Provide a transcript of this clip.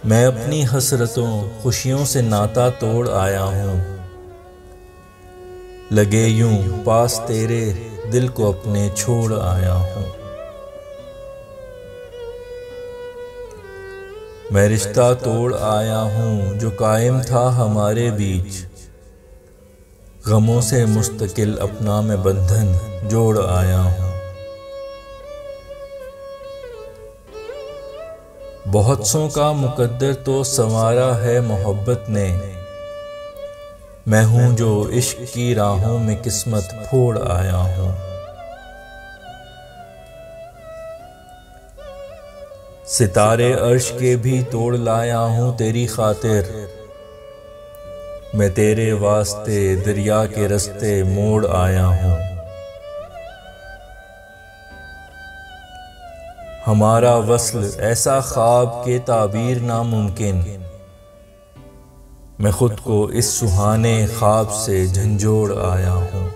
मैं अपनी हसरतों खुशियों से नाता तोड़ आया हूँ। लगे यूं पास तेरे दिल को अपने छोड़ आया हूँ। मैं रिश्ता तोड़ आया हूँ जो कायम था हमारे बीच। गमों से मुस्तकिल अपना मैं बंधन जोड़ आया हूँ। बहुत सों का मुकद्दर तो संवारा है मोहब्बत ने। मैं हूँ जो इश्क की राहों में किस्मत फोड़ आया हूँ। सितारे अर्श के भी तोड़ लाया हूँ तेरी खातिर। मैं तेरे वास्ते दरिया के रास्ते मोड़ आया हूँ। हमारा वस्ल ऐसा ख्वाब के ताबीर नामुमकिन। मैं खुद को इस सुहाने ख्वाब से झंझोड़ आया हूँ।